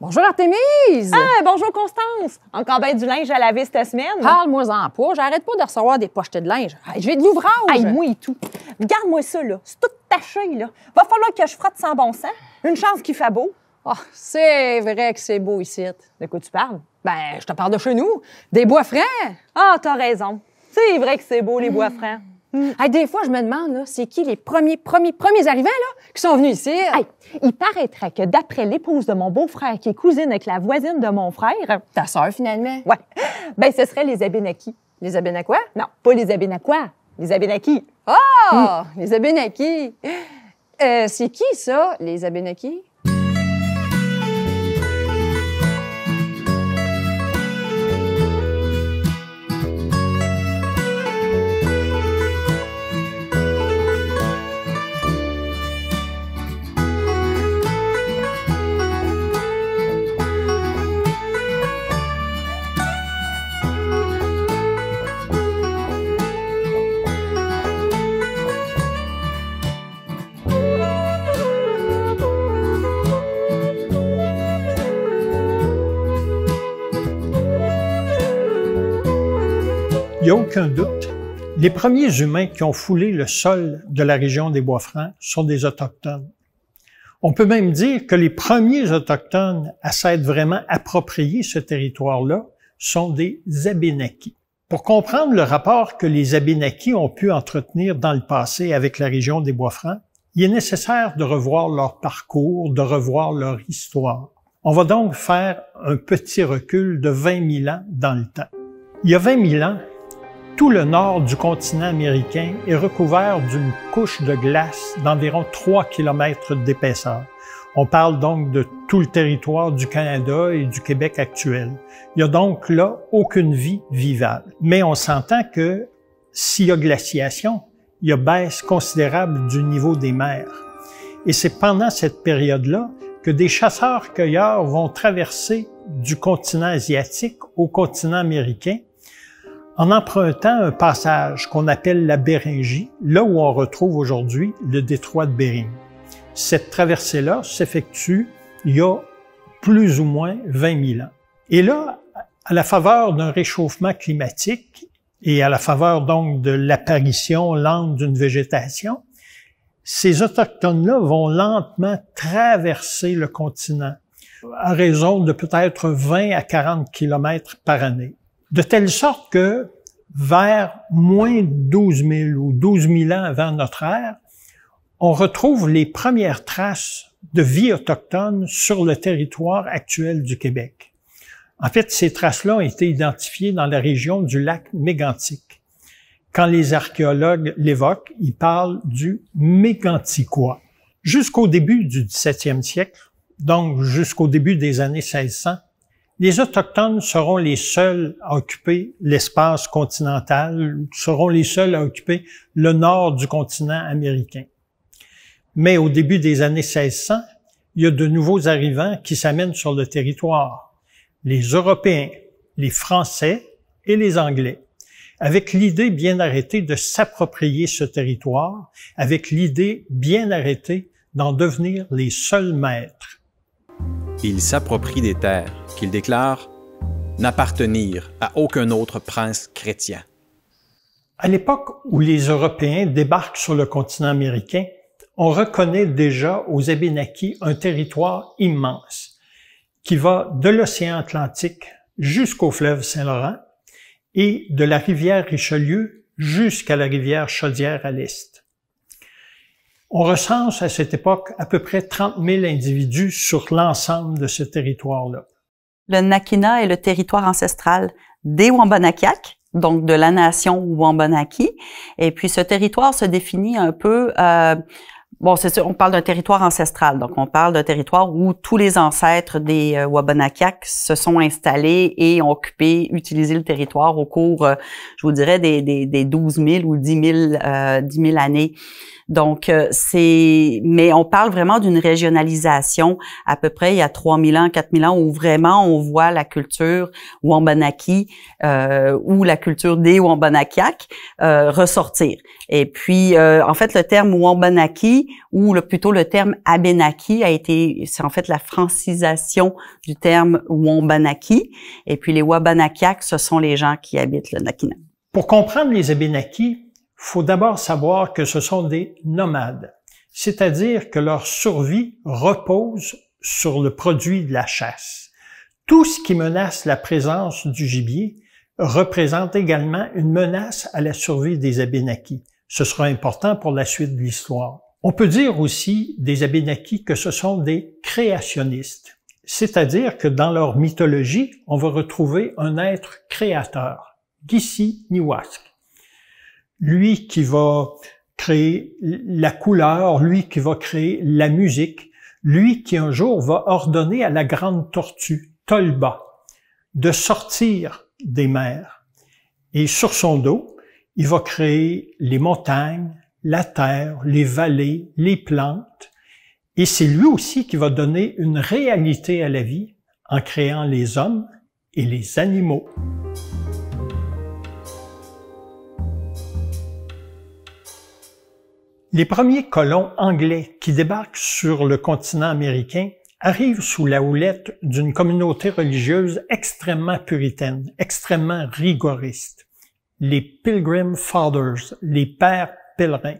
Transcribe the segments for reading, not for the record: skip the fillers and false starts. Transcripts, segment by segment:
Bonjour Artémise! Ah, bonjour Constance! Encore bien du linge à laver cette semaine? Parle-moi-en pas, j'arrête pas de recevoir des pochetés de linge. J'ai de l'ouvrage! Aïe, moi et tout. Regarde-moi ça, là. C'est tout taché, là. Va falloir que je frotte sans bon sens. Une chance qu'il fait beau. Ah, c'est vrai que c'est beau ici. De quoi tu parles? Ben, je te parle de chez nous, des bois francs. Ah, t'as raison. C'est vrai que c'est beau, les bois francs. Hey, des fois, je me demande, là, c'est qui les premiers arrivants, là, qui sont venus ici? Hey, il paraîtrait que d'après l'épouse de mon beau-frère, qui est cousine avec la voisine de mon frère... Ta sœur, finalement? Ouais. Ben, ce serait les Abénakis. Les Abénaquois? Non, pas les Abénaquois. Les Abénakis. Ah! Les Abénakis. C'est qui, ça, les Abénakis? Il n'y a aucun doute, les premiers humains qui ont foulé le sol de la région des Bois-Francs sont des Autochtones. On peut même dire que les premiers Autochtones à s'être vraiment approprié ce territoire-là sont des Abénakis. Pour comprendre le rapport que les Abénakis ont pu entretenir dans le passé avec la région des Bois-Francs, il est nécessaire de revoir leur parcours, de revoir leur histoire. On va donc faire un petit recul de 20 000 ans dans le temps. Il y a 20 000 ans, tout le nord du continent américain est recouvert d'une couche de glace d'environ 3 km d'épaisseur. On parle donc de tout le territoire du Canada et du Québec actuel. Il n'y a donc là aucune vie vivable. Mais on s'entend que s'il y a glaciation, il y a baisse considérable du niveau des mers. Et c'est pendant cette période-là que des chasseurs-cueilleurs vont traverser du continent asiatique au continent américain en empruntant un passage qu'on appelle la Béringie, là où on retrouve aujourd'hui le détroit de Bering. Cette traversée-là s'effectue il y a plus ou moins 20 000 ans. Et là, à la faveur d'un réchauffement climatique et à la faveur donc de l'apparition lente d'une végétation, ces Autochtones-là vont lentement traverser le continent à raison de peut-être 20 à 40 kilomètres par année. De telle sorte que vers moins 12 000 ou 12 000 ans avant notre ère, on retrouve les premières traces de vie autochtone sur le territoire actuel du Québec. En fait, ces traces-là ont été identifiées dans la région du lac Mégantic. Quand les archéologues l'évoquent, ils parlent du Méganticois. Jusqu'au début du 17e siècle, donc jusqu'au début des années 1600, les Autochtones seront les seuls à occuper l'espace continental, seront les seuls à occuper le nord du continent américain. Mais au début des années 1600, il y a de nouveaux arrivants qui s'amènent sur le territoire. Les Européens, les Français et les Anglais, avec l'idée bien arrêtée de s'approprier ce territoire, avec l'idée bien arrêtée d'en devenir les seuls maîtres. Ils s'approprient des terres qu'ils déclarent n'appartenir à aucun autre prince chrétien. À l'époque où les Européens débarquent sur le continent américain, on reconnaît déjà aux Abénakis un territoire immense qui va de l'océan Atlantique jusqu'au fleuve Saint-Laurent et de la rivière Richelieu jusqu'à la rivière Chaudière à l'est. On recense à cette époque à peu près 30 000 individus sur l'ensemble de ce territoire-là. Le Nakina est le territoire ancestral des Wampanoag, donc de la nation Wampanoag. Et puis ce territoire se définit un peu... c'est sûr, on parle d'un territoire ancestral, donc on parle d'un territoire où tous les ancêtres des Wampanoag se sont installés et ont occupé, utilisé le territoire au cours, je vous dirais, des 12 000 ou 10 000 années. Donc, mais on parle vraiment d'une régionalisation à peu près il y a 3000 ans, 4000 ans, où vraiment on voit la culture Wampanoag ou la culture des Wampanoag ressortir. Et puis, en fait, le terme Wampanoag Wabanaki, ou plutôt le terme Abénaki c'est en fait la francisation du terme Wabanaki. Et puis les Wabanakiaks, ce sont les gens qui habitent le Nakina. Pour comprendre les Abénakis, faut d'abord savoir que ce sont des nomades, c'est-à-dire que leur survie repose sur le produit de la chasse. Tout ce qui menace la présence du gibier représente également une menace à la survie des Abénakis. Ce sera important pour la suite de l'histoire. On peut dire aussi des Abénakis que ce sont des créationnistes, c'est-à-dire que dans leur mythologie, on va retrouver un être créateur, Gisi Niwask. Lui qui va créer la couleur, lui qui va créer la musique, lui qui un jour va ordonner à la grande tortue, Tolba, de sortir des mers. Et sur son dos, il va créer les montagnes, la terre, les vallées, les plantes. Et c'est lui aussi qui va donner une réalité à la vie en créant les hommes et les animaux. Les premiers colons anglais qui débarquent sur le continent américain arrivent sous la houlette d'une communauté religieuse extrêmement puritaine, extrêmement rigoriste, les Pilgrim Fathers, les pères pèlerins.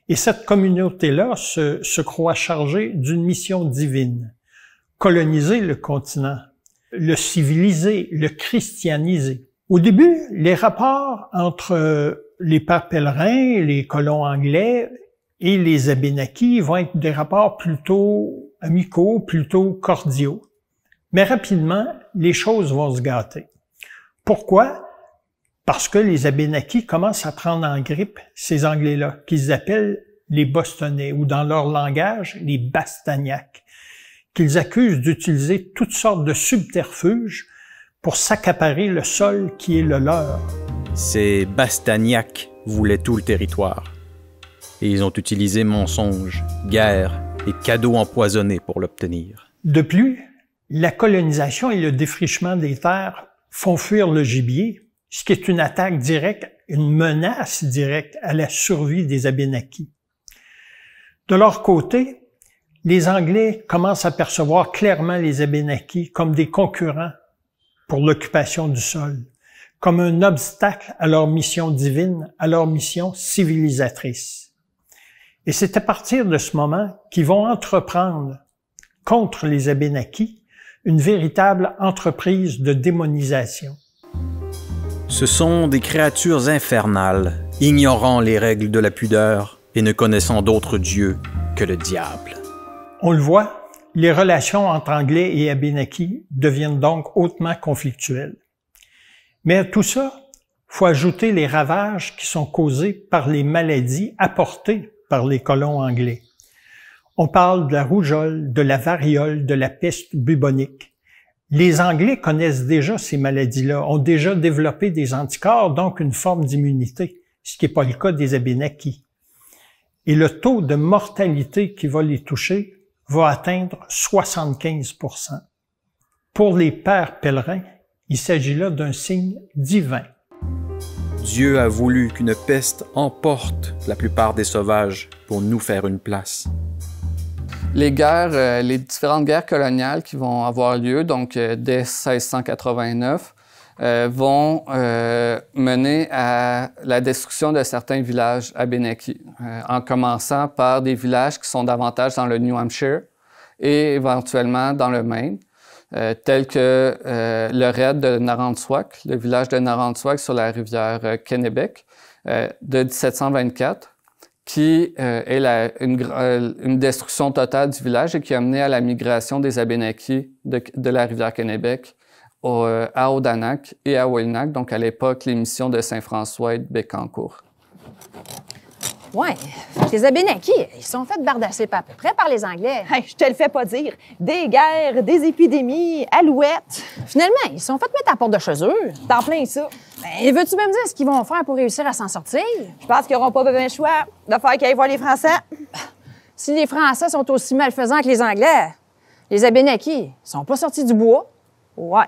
Et cette communauté-là se croit chargée d'une mission divine, coloniser le continent, le civiliser, le christianiser. Au début, les rapports entre les pères pèlerins, les colons anglais et les Abénakis vont être des rapports plutôt amicaux, plutôt cordiaux. Mais rapidement, les choses vont se gâter. Pourquoi? Parce que les Abénakis commencent à prendre en grippe ces Anglais-là, qu'ils appellent les Bostonnais, ou dans leur langage, les Bastagnacs, qu'ils accusent d'utiliser toutes sortes de subterfuges pour s'accaparer le sol qui est le leur. Ces Bastagnacs voulaient tout le territoire. Et ils ont utilisé mensonges, guerres et cadeaux empoisonnés pour l'obtenir. De plus, la colonisation et le défrichement des terres font fuir le gibier, ce qui est une attaque directe, une menace directe à la survie des Abénakis. De leur côté, les Anglais commencent à percevoir clairement les Abénakis comme des concurrents pour l'occupation du sol, comme un obstacle à leur mission divine, à leur mission civilisatrice. Et c'est à partir de ce moment qu'ils vont entreprendre contre les Abénakis une véritable entreprise de démonisation. Ce sont des créatures infernales, ignorant les règles de la pudeur et ne connaissant d'autre Dieu que le diable. On le voit, les relations entre Anglais et Abénakis deviennent donc hautement conflictuelles. Mais à tout ça, faut ajouter les ravages qui sont causés par les maladies apportées par les colons anglais. On parle de la rougeole, de la variole, de la peste bubonique. Les Anglais connaissent déjà ces maladies-là, ont déjà développé des anticorps, donc une forme d'immunité, ce qui n'est pas le cas des Abénakis. Et le taux de mortalité qui va les toucher va atteindre 75%. Pour les pères pèlerins, il s'agit là d'un signe divin. Dieu a voulu qu'une peste emporte la plupart des sauvages pour nous faire une place. Les guerres, les différentes guerres coloniales qui vont avoir lieu, donc dès 1689, vont mener à la destruction de certains villages abénakis, en commençant par des villages qui sont davantage dans le New Hampshire et éventuellement dans le Maine. Tel que le raid de Narantswak, le village de Narantswak sur la rivière Kennebec de 1724, qui est une destruction totale du village et qui a mené à la migration des Abénakis de la rivière Kennebec à Odanak et à Wilnac, donc à l'époque les missions de Saint-François et de Bécancour. Ouais, les Abénakis, ils sont fait bardasser pas à peu près par les Anglais. Hey, je te le fais pas dire. Des guerres, des épidémies, alouettes. Finalement, ils sont fait mettre à la porte de chez eux. T'en plein ça. Ben, veux-tu même dire ce qu'ils vont faire pour réussir à s'en sortir? Je pense qu'ils n'auront pas besoin de choix de faire qu'ils aillent voir les Français. Si les Français sont aussi malfaisants que les Anglais, les Abénakis sont pas sortis du bois. Ouais.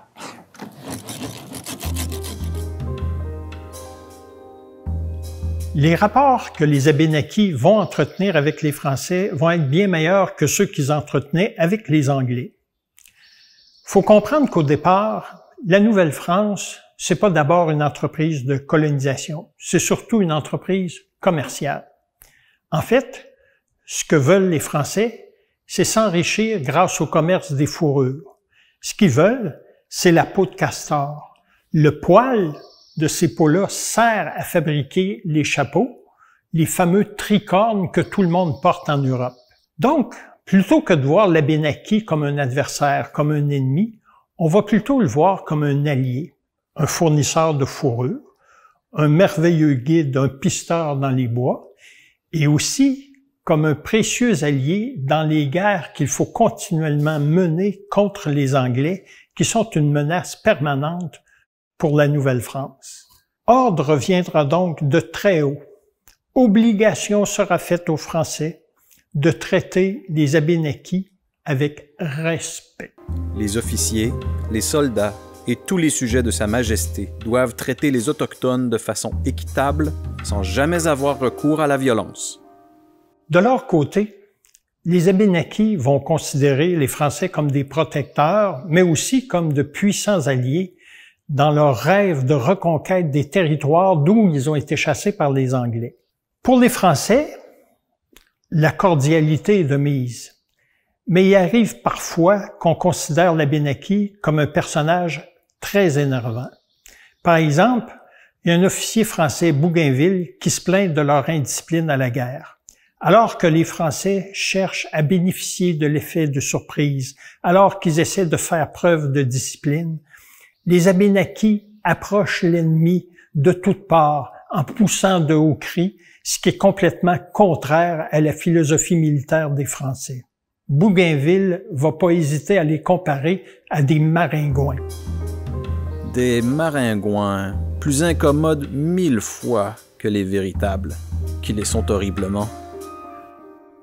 Les rapports que les Abénaquis vont entretenir avec les Français vont être bien meilleurs que ceux qu'ils entretenaient avec les Anglais. Il faut comprendre qu'au départ, la Nouvelle-France, c'est pas d'abord une entreprise de colonisation, c'est surtout une entreprise commerciale. En fait, ce que veulent les Français, c'est s'enrichir grâce au commerce des fourrures. Ce qu'ils veulent, c'est la peau de castor. Le poil de ces peaux-là sert à fabriquer les chapeaux, les fameux tricornes que tout le monde porte en Europe. Donc, plutôt que de voir l'Abénaki comme un adversaire, comme un ennemi, on va plutôt le voir comme un allié, un fournisseur de fourrure, un merveilleux guide, un pisteur dans les bois, et aussi comme un précieux allié dans les guerres qu'il faut continuellement mener contre les Anglais, qui sont une menace permanente pour la Nouvelle-France. Ordre viendra donc de très haut. Obligation sera faite aux Français de traiter les Abénakis avec respect. Les officiers, les soldats et tous les sujets de Sa Majesté doivent traiter les Autochtones de façon équitable, sans jamais avoir recours à la violence. De leur côté, les Abénakis vont considérer les Français comme des protecteurs, mais aussi comme de puissants alliés dans leur rêve de reconquête des territoires d'où ils ont été chassés par les Anglais. Pour les Français, la cordialité est de mise, mais il arrive parfois qu'on considère l'Abénaki comme un personnage très énervant. Par exemple, il y a un officier français, Bougainville, qui se plaint de leur indiscipline à la guerre. Alors que les Français cherchent à bénéficier de l'effet de surprise, alors qu'ils essaient de faire preuve de discipline, les Abénakis approchent l'ennemi de toutes parts en poussant de hauts cris, ce qui est complètement contraire à la philosophie militaire des Français. Bougainville va pas hésiter à les comparer à des maringouins. Des maringouins plus incommodes 1000 fois que les véritables, qui les sont horriblement.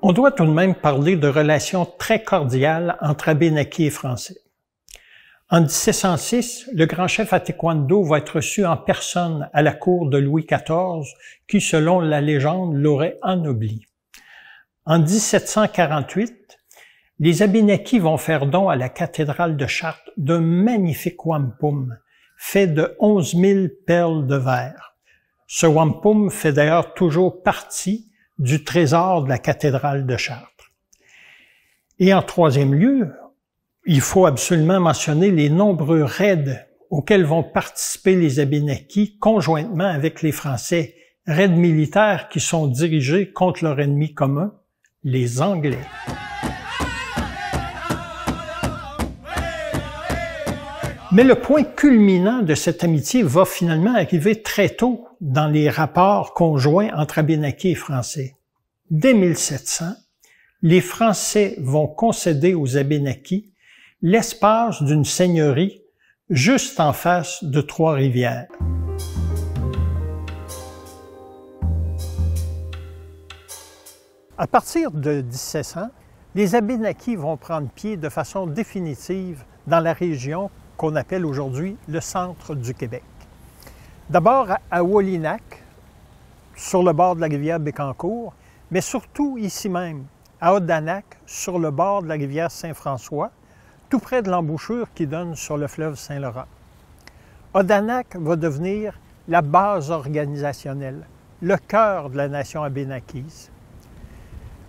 On doit tout de même parler de relations très cordiales entre Abénakis et Français. En 1706, le grand chef Atequando va être reçu en personne à la cour de Louis XIV, qui, selon la légende, l'aurait ennobli. En 1748, les Abénakis vont faire don à la cathédrale de Chartres d'un magnifique wampum, fait de 11 000 perles de verre. Ce wampum fait d'ailleurs toujours partie du trésor de la cathédrale de Chartres. Et en troisième lieu, il faut absolument mentionner les nombreux raids auxquels vont participer les Abénakis conjointement avec les Français, raids militaires qui sont dirigés contre leur ennemi commun, les Anglais. Mais le point culminant de cette amitié va finalement arriver très tôt dans les rapports conjoints entre Abénakis et Français. Dès 1700, les Français vont concéder aux Abénakis l'espace d'une seigneurie juste en face de Trois-Rivières. À partir de 1700, les Abénakis vont prendre pied de façon définitive dans la région qu'on appelle aujourd'hui le centre du Québec. D'abord à Wolinak, sur le bord de la rivière Bécancour, mais surtout ici même, à Odanak, sur le bord de la rivière Saint-François, tout près de l'embouchure qui donne sur le fleuve Saint-Laurent. Odanak va devenir la base organisationnelle, le cœur de la nation abénakise.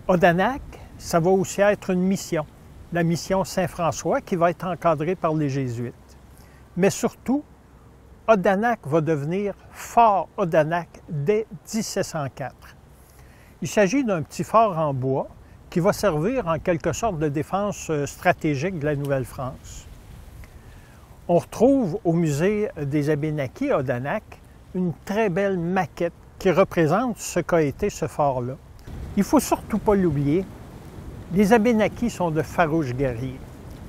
Odanak, ça va aussi être une mission, la mission Saint-François qui va être encadrée par les Jésuites. Mais surtout, Odanak va devenir fort Odanak dès 1704. Il s'agit d'un petit fort en bois qui va servir en quelque sorte de défense stratégique de la Nouvelle-France. On retrouve au musée des Abénakis à Odanak une très belle maquette qui représente ce qu'a été ce fort-là. Il ne faut surtout pas l'oublier, les Abénakis sont de farouches guerriers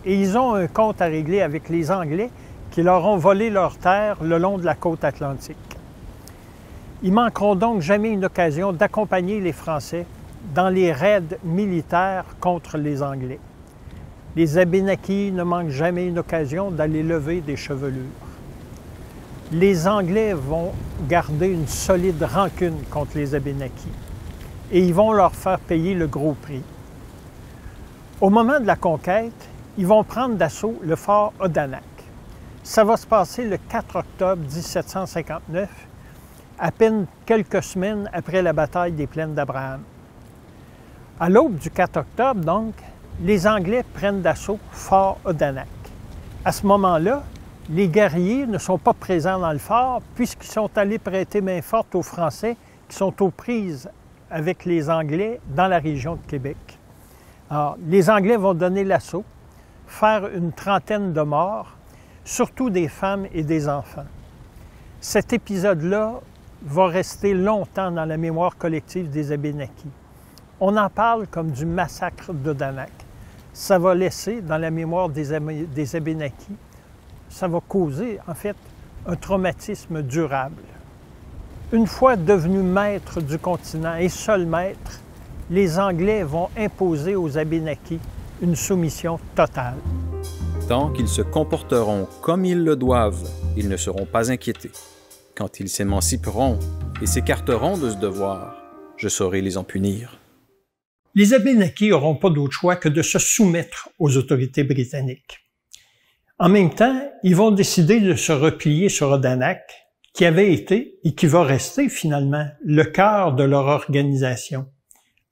et ils ont un compte à régler avec les Anglais qui leur ont volé leurs terres le long de la côte atlantique. Ils manqueront donc jamais une occasion d'accompagner les Français dans les raids militaires contre les Anglais. Les Abénakis ne manquent jamais une occasion d'aller lever des chevelures. les Anglais vont garder une solide rancune contre les Abénakis et ils vont leur faire payer le gros prix. Au moment de la conquête, ils vont prendre d'assaut le fort Odanak. Ça va se passer le 4 octobre 1759, à peine quelques semaines après la bataille des Plaines d'Abraham. À l'aube du 4 octobre, donc, les Anglais prennent d'assaut fort Odanak. À ce moment-là, les guerriers ne sont pas présents dans le fort puisqu'ils sont allés prêter main forte aux Français qui sont aux prises avec les Anglais dans la région de Québec. Alors, les Anglais vont donner l'assaut, faire une trentaine de morts, surtout des femmes et des enfants. Cet épisode-là va rester longtemps dans la mémoire collective des Abénakis. On en parle comme du massacre d'Odanak. Ça va laisser dans la mémoire des Abénakis, ça va causer, en fait, un traumatisme durable. Une fois devenus maîtres du continent et seuls maîtres, les Anglais vont imposer aux Abénakis une soumission totale. Tant qu'ils se comporteront comme ils le doivent, ils ne seront pas inquiétés. Quand ils s'émanciperont et s'écarteront de ce devoir, je saurai les en punir. Les Abénakis n'auront pas d'autre choix que de se soumettre aux autorités britanniques. En même temps, ils vont décider de se replier sur Odanak, qui avait été et qui va rester finalement le cœur de leur organisation,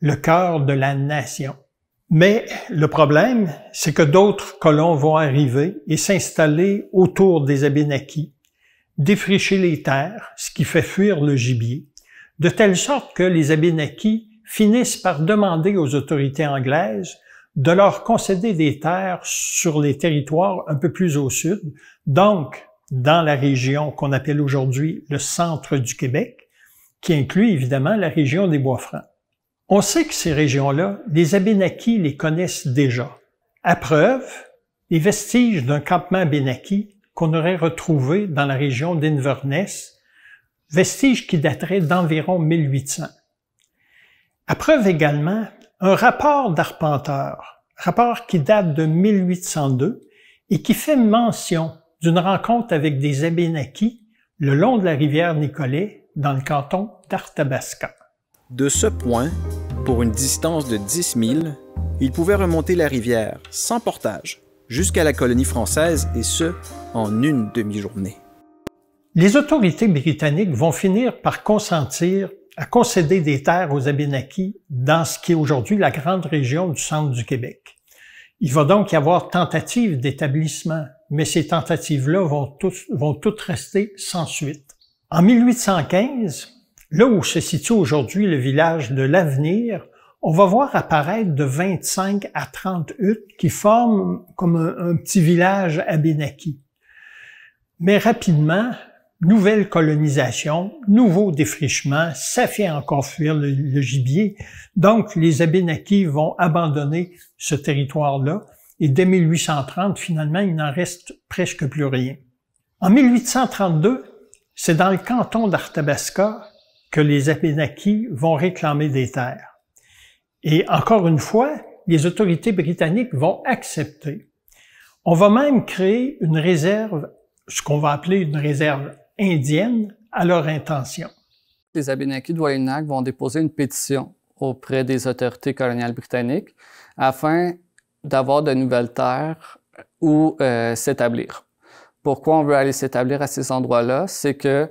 le cœur de la nation. Mais le problème, c'est que d'autres colons vont arriver et s'installer autour des Abénakis, défricher les terres, ce qui fait fuir le gibier, de telle sorte que les Abénakis finissent par demander aux autorités anglaises de leur concéder des terres sur les territoires un peu plus au sud, donc dans la région qu'on appelle aujourd'hui le centre du Québec, qui inclut évidemment la région des Bois-Francs. On sait que ces régions-là, les Abénakis les connaissent déjà. À preuve, les vestiges d'un campement abénaki qu'on aurait retrouvé dans la région d'Inverness, vestiges qui dateraient d'environ 1800. À preuve également, un rapport d'arpenteur, rapport qui date de 1802 et qui fait mention d'une rencontre avec des Abénakis le long de la rivière Nicolet dans le canton d'Arthabasca. De ce point, pour une distance de 10 000, ils pouvaient remonter la rivière sans portage jusqu'à la colonie française et ce, en une demi-journée. Les autorités britanniques vont finir par consentir à concéder des terres aux Abénakis dans ce qui est aujourd'hui la grande région du centre du Québec. Il va donc y avoir tentatives d'établissement, mais ces tentatives-là vont toutes rester sans suite. En 1815, là où se situe aujourd'hui le village de l'Avenir, on va voir apparaître de 25 à 30 huttes qui forment comme un petit village abénaki. Mais rapidement, nouvelle colonisation, nouveau défrichement, ça fait encore fuir le gibier. Donc, les Abénakis vont abandonner ce territoire-là et dès 1830, finalement, il n'en reste presque plus rien. En 1832, c'est dans le canton d'Arthabasca que les Abénakis vont réclamer des terres. Et encore une fois, les autorités britanniques vont accepter. On va même créer une réserve, ce qu'on va appeler une réserve indienne, à leur intention. Les Abénakis de Wolinak vont déposer une pétition auprès des autorités coloniales britanniques afin d'avoir de nouvelles terres où s'établir. Pourquoi on veut aller s'établir à ces endroits-là? C'est que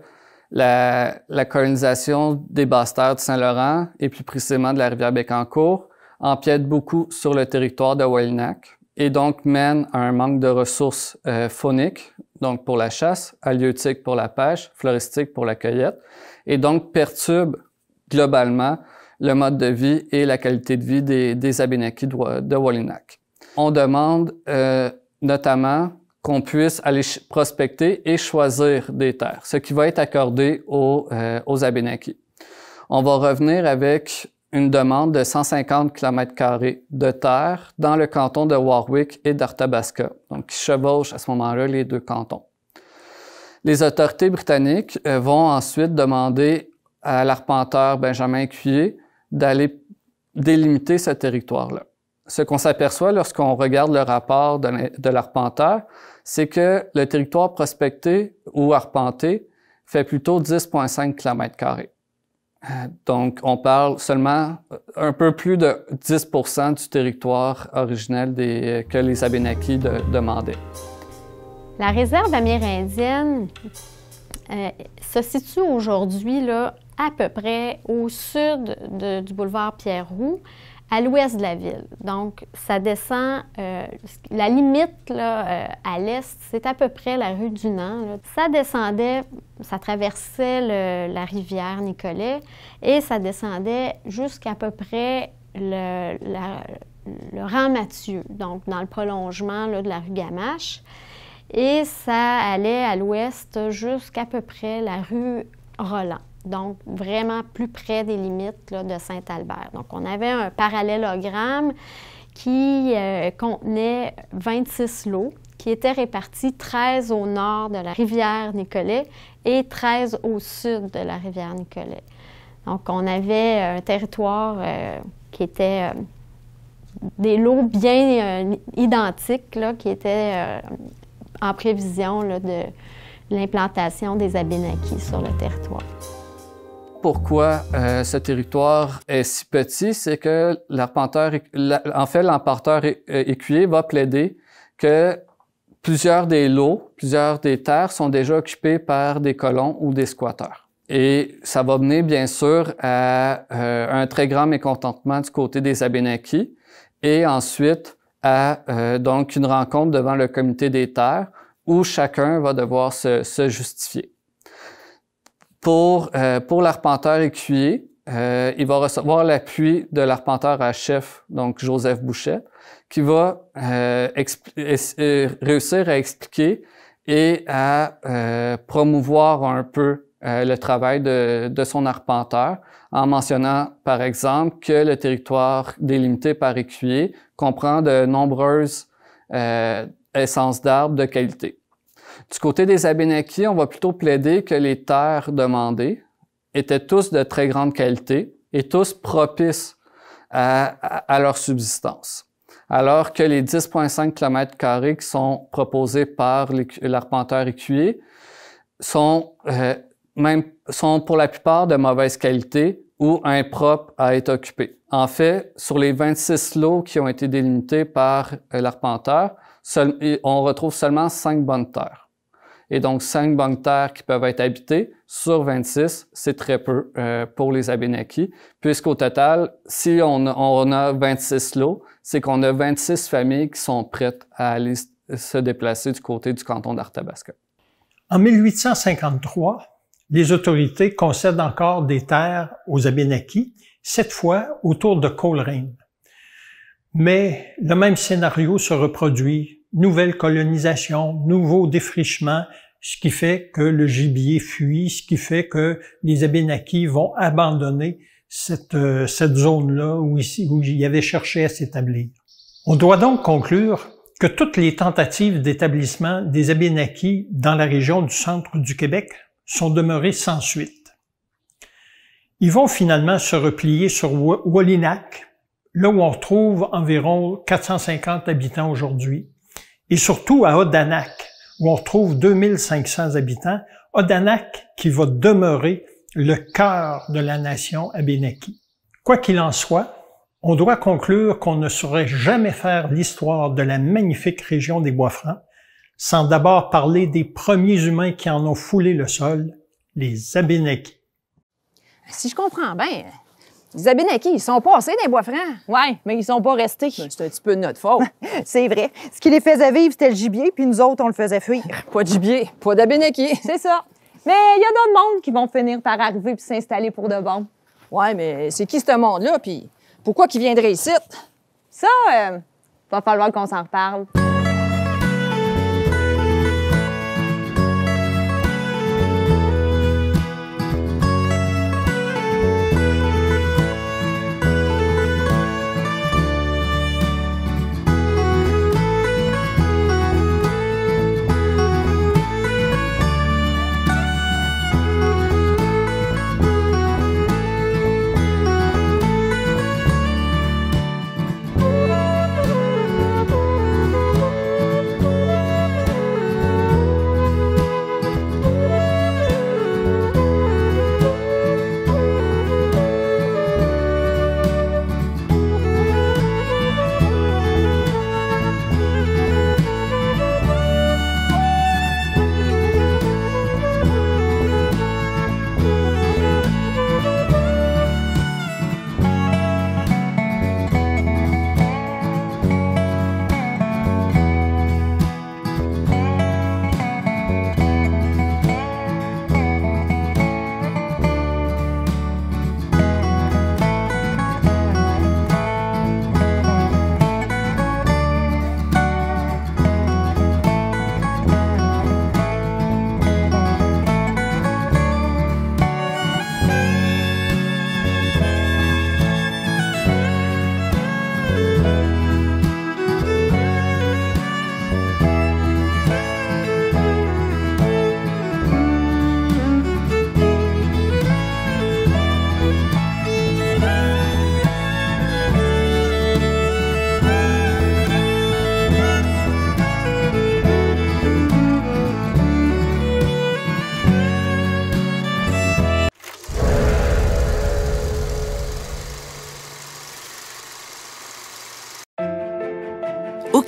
la colonisation des basses-terres du Saint-Laurent et plus précisément de la rivière Bécancour empiète beaucoup sur le territoire de Wolinak et donc mène à un manque de ressources fauniques, donc pour la chasse, halieutique pour la pêche, floristique pour la cueillette, et donc perturbe globalement le mode de vie et la qualité de vie des Abénakis de Wolinak. On demande notamment qu'on puisse aller prospecter et choisir des terres, ce qui va être accordé aux Abénakis. On va revenir avec une demande de 150 km² de terre dans le canton de Warwick et d'Arthabasca, donc qui chevauchent à ce moment-là les deux cantons. Les autorités britanniques vont ensuite demander à l'arpenteur Benjamin Écuyer d'aller délimiter ce territoire-là. ce qu'on s'aperçoit lorsqu'on regarde le rapport de l'arpenteur, c'est que le territoire prospecté ou arpenté fait plutôt 10,5 km². Donc, on parle seulement un peu plus de 10% du territoire originel que les Abénaquis demandaient. La réserve amérindienne se situe aujourd'hui là, à peu près au sud du boulevard Pierre-Roux, à l'ouest de la ville. Donc, ça descend, la limite là, à l'est, c'est à peu près la rue du Nant. Là. Ça descendait, ça traversait la rivière Nicolet et ça descendait jusqu'à peu près le rang Mathieu, donc dans le prolongement là, de la rue Gamache. Et ça allait à l'ouest jusqu'à peu près la rue Roland. Donc, vraiment plus près des limites là, de Saint-Albert. Donc, on avait un parallélogramme qui contenait 26 lots qui étaient répartis 13 au nord de la rivière Nicolet et 13 au sud de la rivière Nicolet. Donc, on avait un territoire qui était des lots bien identiques là, qui étaient en prévision là, de l'implantation des Abénaquis sur le territoire. Pourquoi ce territoire est si petit, c'est que l'arpenteur écuyer va plaider que plusieurs des lots, plusieurs des terres sont déjà occupées par des colons ou des squatteurs. Et ça va mener, bien sûr, à un très grand mécontentement du côté des Abénaquis et ensuite à donc une rencontre devant le comité des terres où chacun va devoir se justifier. Pour l'arpenteur écuyer, il va recevoir l'appui de l'arpenteur à chef, donc Joseph Bouchet, qui va réussir à expliquer et à promouvoir un peu le travail de son arpenteur en mentionnant, par exemple, que le territoire délimité par écuyer comprend de nombreuses essences d'arbres de qualité. Du côté des Abénaquis, on va plutôt plaider que les terres demandées étaient tous de très grande qualité et tous propices à leur subsistance. Alors que les 10,5 km² qui sont proposés par l'arpenteur écuyer sont pour la plupart de mauvaise qualité ou impropres à être occupés. En fait, sur les 26 lots qui ont été délimités par l'arpenteur, on retrouve seulement 5 bonnes terres. Et donc, 5 bonnes terres qui peuvent être habitées sur 26, c'est très peu pour les Abénaquis, puisqu'au total, si on a 26 lots, c'est qu'on a 26 familles qui sont prêtes à aller se déplacer du côté du canton d'Arthabasca. En 1853, les autorités concèdent encore des terres aux Abénaquis, cette fois autour de Coleraine. Mais le même scénario se reproduit. Nouvelle colonisation, nouveau défrichement, ce qui fait que le gibier fuit, ce qui fait que les Abénaquis vont abandonner cette zone-là où ils avaient cherché à s'établir. On doit donc conclure que toutes les tentatives d'établissement des Abénaquis dans la région du centre du Québec sont demeurées sans suite. Ils vont finalement se replier sur Wolinak, là où on retrouve environ 450 habitants aujourd'hui, et surtout à Odanak, où on retrouve 2500 habitants, Odanak qui va demeurer le cœur de la nation Abénaki. Quoi qu'il en soit, on doit conclure qu'on ne saurait jamais faire l'histoire de la magnifique région des Bois-Francs sans d'abord parler des premiers humains qui en ont foulé le sol, les Abénakis. Si je comprends bien, les Abénakis, ils sont passés dans les Bois-Francs. Oui, mais ils sont pas restés. Ben, c'est un petit peu de notre faute. C'est vrai. Ce qui les faisait vivre, c'était le gibier, puis nous autres, on le faisait fuir. Pas de gibier, pas d'Abénakis. C'est ça. Mais il y a d'autres mondes qui vont finir par arriver puis s'installer pour de bon. Ouais, mais c'est qui ce monde-là, puis pourquoi qu'ils viendraient ici? Ça, va falloir qu'on s'en reparle.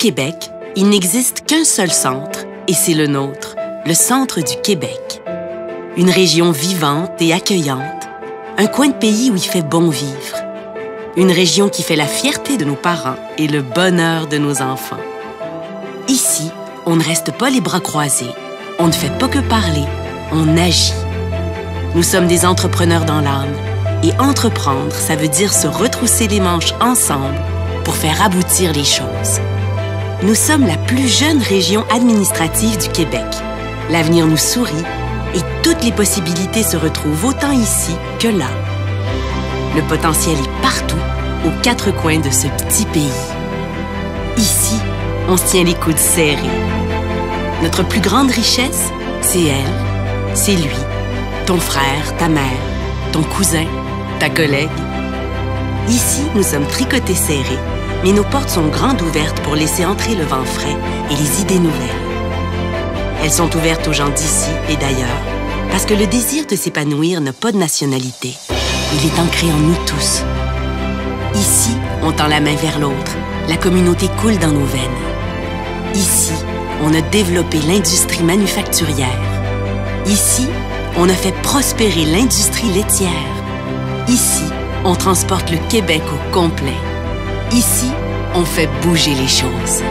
Québec, il n'existe qu'un seul centre, et c'est le nôtre, le centre du Québec. Une région vivante et accueillante, un coin de pays où il fait bon vivre. Une région qui fait la fierté de nos parents et le bonheur de nos enfants. Ici, on ne reste pas les bras croisés, on ne fait pas que parler, on agit. Nous sommes des entrepreneurs dans l'âme, et entreprendre, ça veut dire se retrousser les manches ensemble pour faire aboutir les choses. Nous sommes la plus jeune région administrative du Québec. L'avenir nous sourit et toutes les possibilités se retrouvent autant ici que là. Le potentiel est partout, aux quatre coins de ce petit pays. Ici, on se tient les coudes serrés. Notre plus grande richesse, c'est elle, c'est lui, ton frère, ta mère, ton cousin, ta collègue. Ici, nous sommes tricotés serrés, mais nos portes sont grandes ouvertes pour laisser entrer le vent frais et les idées nouvelles. Elles sont ouvertes aux gens d'ici et d'ailleurs, parce que le désir de s'épanouir n'a pas de nationalité. Il est ancré en nous tous. Ici, on tend la main vers l'autre. La communauté coule dans nos veines. Ici, on a développé l'industrie manufacturière. Ici, on a fait prospérer l'industrie laitière. Ici, on transporte le Québec au complet. Ici, on fait bouger les choses.